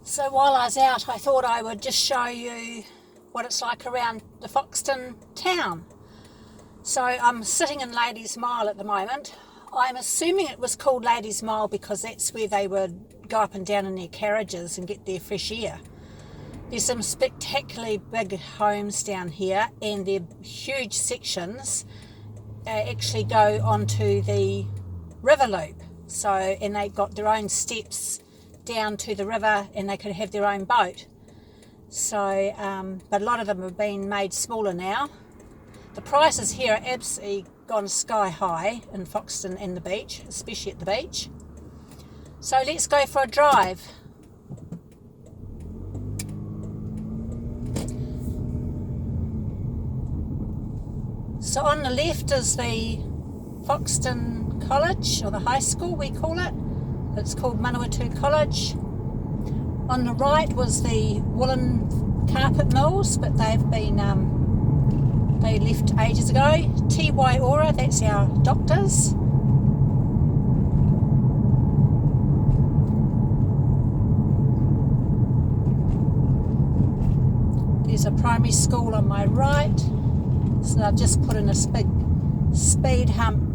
So while I was out, I thought I would just show you what it's like around the Foxton town. So I'm sitting in Ladies Mile at the moment. I'm assuming it was called Ladies Mile because that's where they would go up and down in their carriages and get their fresh air. There's some spectacularly big homes down here, and they're huge sections actually go onto the river loop. So, and they've got their own steps down to the river, and they could have their own boat. So, but a lot of them have been made smaller now. The prices here are absolutely gone sky high in Foxton and the beach, especially at the beach. So let's go for a drive. So on the left is the Foxton College, or the high school we call it. It's called Foxton College. On the right was the woolen carpet mills, but they've been they left ages ago. T.Y. Aura, that's our doctors. There's a primary school on my right. So I've just put in a big speed hump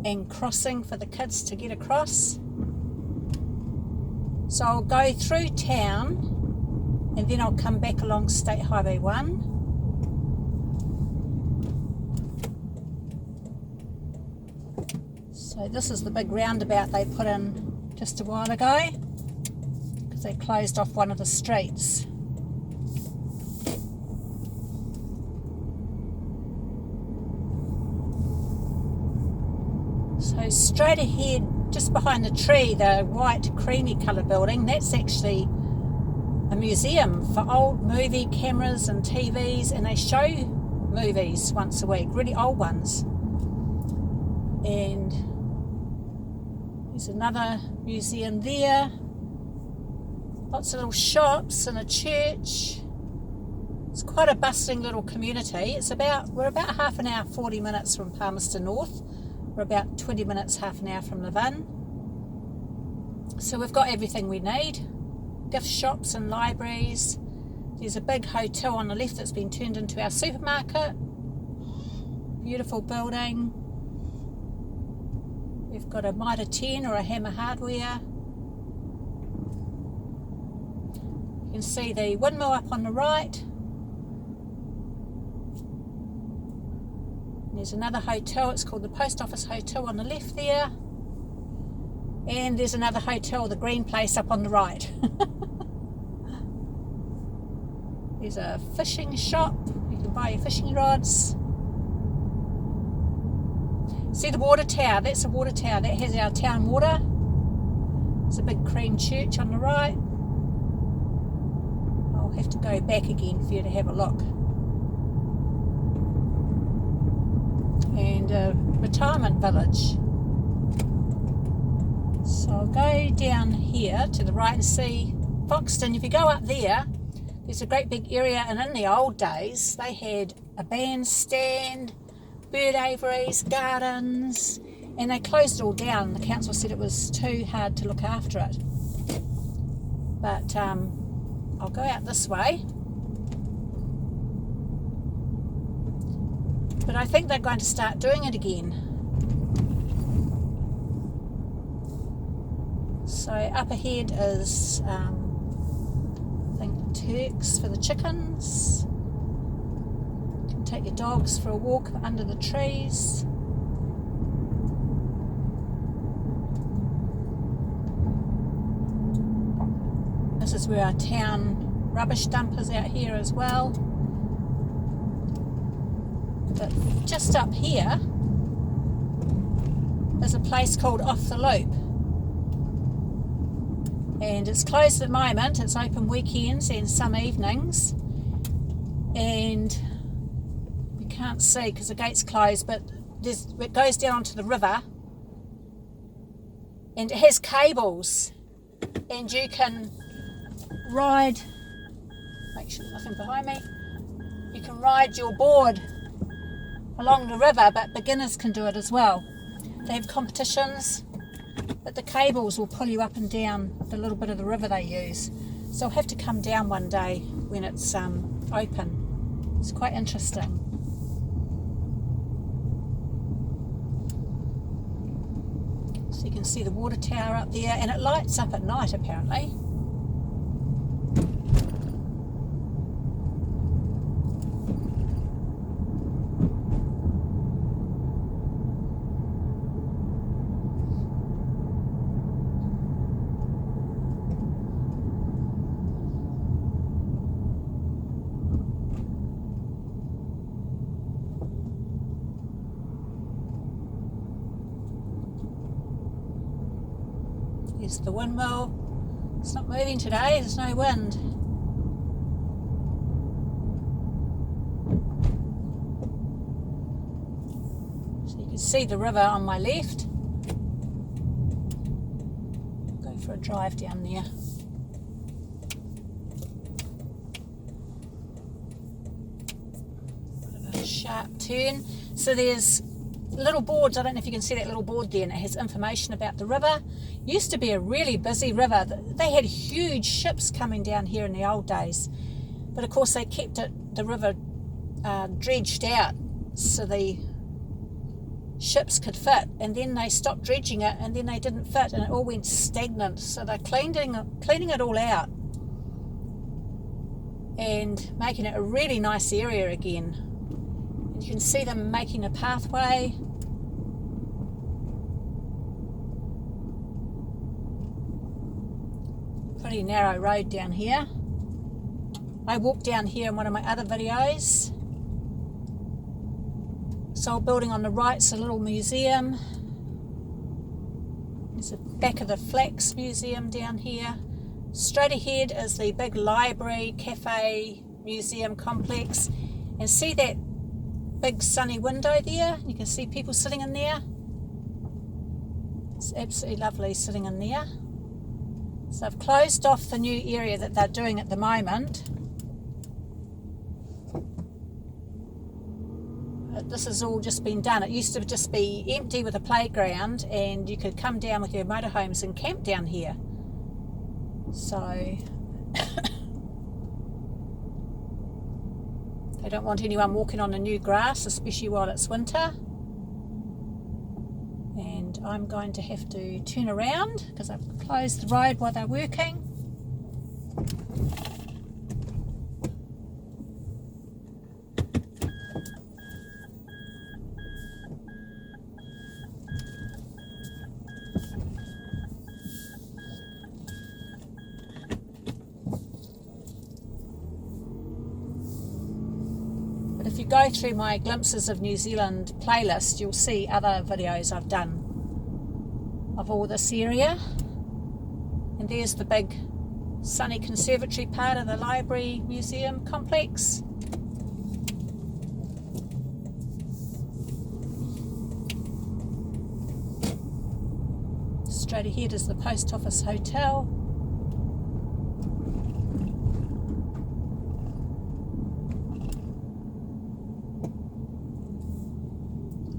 and crossing for the kids to get across. So I'll go through town and then I'll come back along State Highway 1. So this is the big roundabout they put in just a while ago because they closed off one of the streets. So straight ahead, just behind the tree, the white creamy colour building, that's actually a museum for old movie cameras and TVs, and they show movies once a week, really old ones. And there's another museum there. Lots of little shops and a church. It's quite a bustling little community. We're about half an hour, 40 minutes from Palmerston North. We're about 20 minutes, half an hour from Levin. So we've got everything we need. Gift shops and libraries. There's a big hotel on the left that's been turned into our supermarket. Beautiful building. We've got a Mitre 10 or a Hammer Hardware. You can see the windmill up on the right. There's another hotel, it's called the Post Office Hotel on the left there. And there's another hotel, the Green Place, up on the right. There's a fishing shop, you can buy your fishing rods. See the water tower, that's the water tower, that has our town water. There's a big cream church on the right. I'll have to go back again for you to have a look. And a retirement village. So I'll go down here to the right and see Foxton. If you go up there, there's a great big area, and in the old days they had a bandstand, bird aviaries, gardens, and they closed it all down. The council said it was too hard to look after it. But I'll go out this way. But I think they're going to start doing it again. So up ahead is, I think, Turks for the chickens. You can take your dogs for a walk under the trees. This is where our town rubbish dump is out here as well. But just up here is a place called Off the Loop, and it's closed at the moment. It's open weekends and some evenings, and you can't see because the gate's closed, but it goes down onto the river, and it has cables, and you can ride, make sure there's nothing behind me, you can ride your board along the river, but beginners can do it as well. They have competitions but the cables will pull you up and down the little bit of the river they use. So I'll have to come down one day when it's open. It's quite interesting. So you can see the water tower up there, and it lights up at night apparently. Here's the windmill. It's not moving today, there's no wind. So you can see the river on my left. Go for a drive down there. Bit of a sharp turn. So there's little boards, I don't know if you can see that little board there, and it has information about the river. Used to be a really busy river. They had huge ships coming down here in the old days, but of course they kept the river dredged out so the ships could fit, and then they stopped dredging it, and then they didn't fit, and it all went stagnant. So they're cleaning it all out and making it a really nice area again. And you can see them making a pathway. Pretty narrow road down here. I walked down here in one of my other videos. So old building on the right's a little museum. There's the back of the Flax Museum down here. Straight ahead is the big library, cafe, museum complex. And see that big sunny window there? You can see people sitting in there. It's absolutely lovely sitting in there. So I've closed off the new area that they're doing at the moment. This has all just been done. It used to just be empty with a playground, and you could come down with your motorhomes and camp down here. So they don't want anyone walking on the new grass, especially while it's winter. And I'm going to have to turn around because I've closed the road while they're working. But if you go through my Glimpses of New Zealand playlist, you'll see other videos I've done of all this area. And there's the big sunny conservatory part of the library museum complex. Straight ahead is the post office hotel.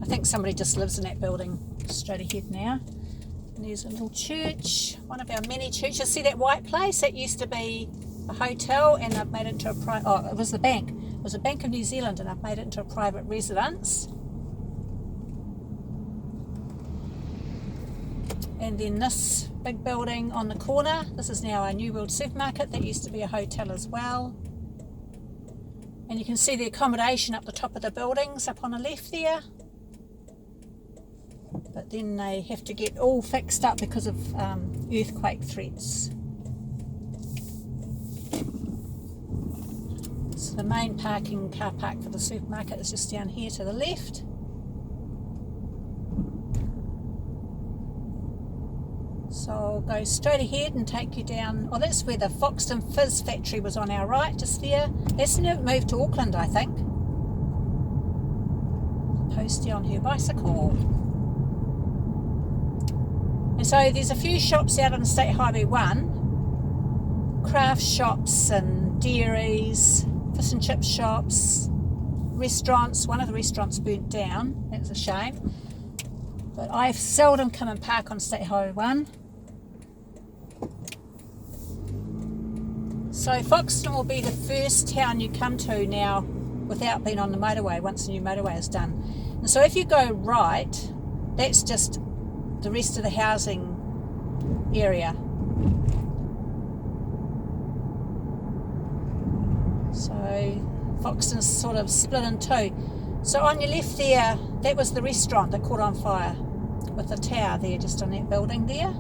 I think somebody just lives in that building straight ahead now. And there's a little church, one of our many churches. See that white place? That used to be a hotel, and I've made it into it was the bank. It was a Bank of New Zealand, and I've made it into a private residence. And then this big building on the corner, this is now a New World supermarket. That used to be a hotel as well. And you can see the accommodation up the top of the buildings up on the left there. But then they have to get all fixed up because of earthquake threats. So the main car park for the supermarket is just down here to the left. So I'll go straight ahead and take you down. Oh, that's where the Foxton Fizz factory was on our right, just there. That's moved to Auckland, I think. Postie on her bicycle. And so there's a few shops out on State Highway 1, craft shops and dairies, fish and chip shops, restaurants. One of the restaurants burnt down, that's a shame. But I seldom come and park on State Highway 1. So Foxton will be the first town you come to now without being on the motorway once the new motorway is done. And so if you go right, that's just the rest of the housing area. So Foxton's sort of split in two. So on your left there, that was the restaurant that caught on fire with the tower there just on that building there.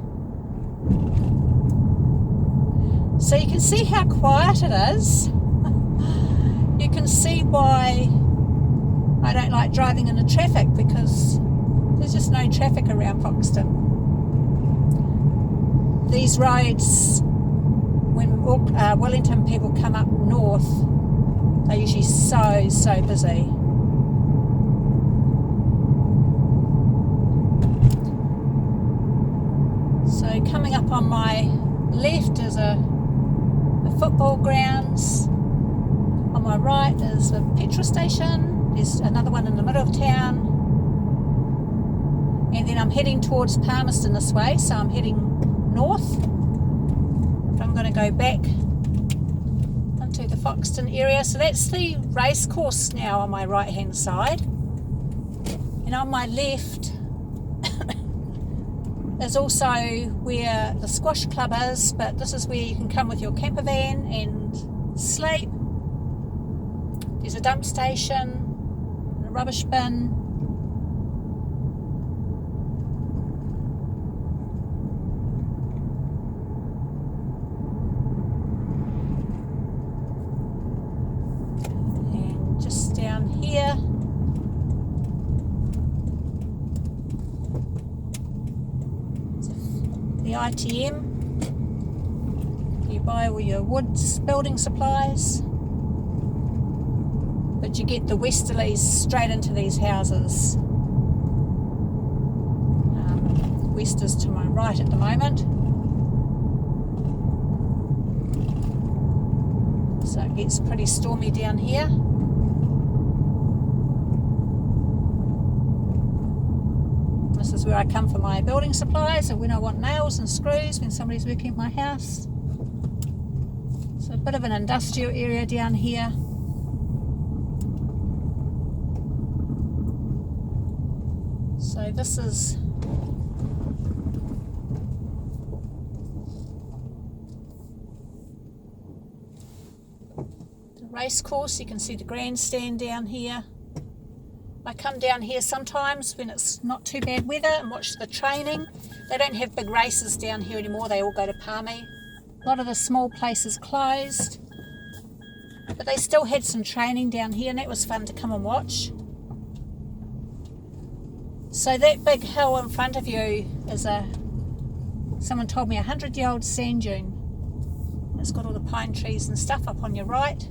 So you can see how quiet it is. You can see why I don't like driving in the traffic, because there's just no traffic around Foxton. These roads, when Wellington people come up north, they're usually so busy. So coming up on my left is a football grounds. On my right is a petrol station. There's another one in the middle of town. And then I'm heading towards Palmerston this way, so I'm heading north. But I'm going to go back into the Foxton area. So that's the race course now on my right hand side. And on my left is also where the squash club is, but this is where you can come with your camper van and sleep. There's a dump station, a rubbish bin. And just down here, the ITM. You buy all your woods, building supplies, but you get the westerlies straight into these houses. West is to my right at the moment, so it gets pretty stormy down here. This is where I come for my building supplies, or when I want nails and screws when somebody's working at my house. So a bit of an industrial area down here. So this is the race course. You can see the grandstand down here. I come down here sometimes when it's not too bad weather and watch the training. They don't have big races down here anymore, they all go to Palmy. A lot of the small places closed, but they still had some training down here and that was fun to come and watch. So that big hill in front of you is someone told me, 100-year-old sand dune. It's got all the pine trees and stuff up on your right.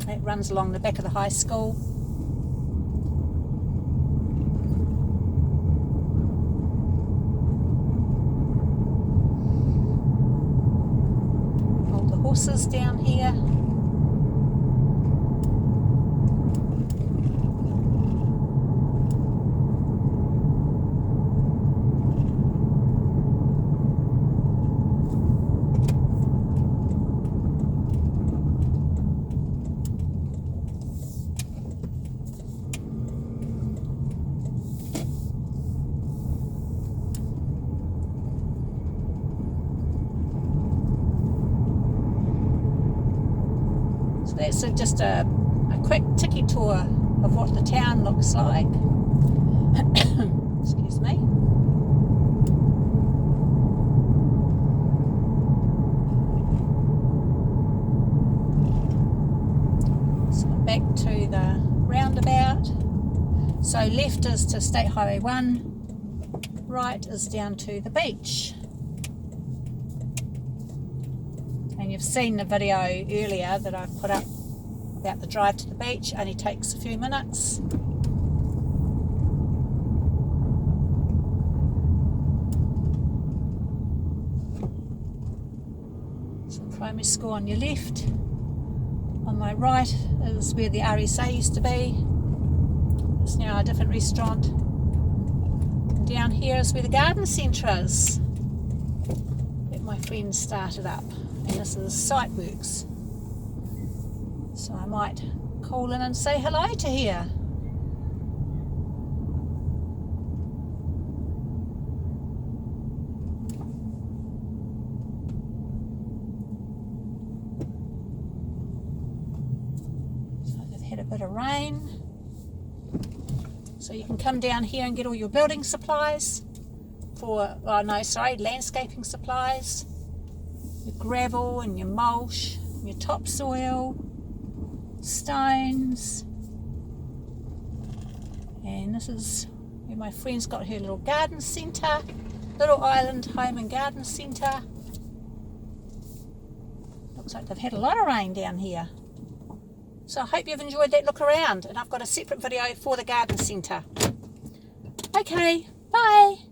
It runs along the back of the high school. All the horses down here. That's just a quick ticky tour of what the town looks like. Excuse me. So back to the roundabout. So left is to State Highway 1, right is down to the beach. And you've seen the video earlier that I've put up about the drive to the beach. Only takes a few minutes. So primary school on your left. On my right is where the RSA used to be. It's now a different restaurant. And down here is where the garden centre is that my friend started up. And this is site works. So I might call in and say hello to her. So they've had a bit of rain. So you can come down here and get all your building supplies landscaping supplies. Your gravel and your mulch, and your topsoil, stones. And this is where my friend's got her little garden centre, little island home and garden centre. Looks like they've had a lot of rain down here. So I hope you've enjoyed that look around, and I've got a separate video for the garden centre. Okay, bye.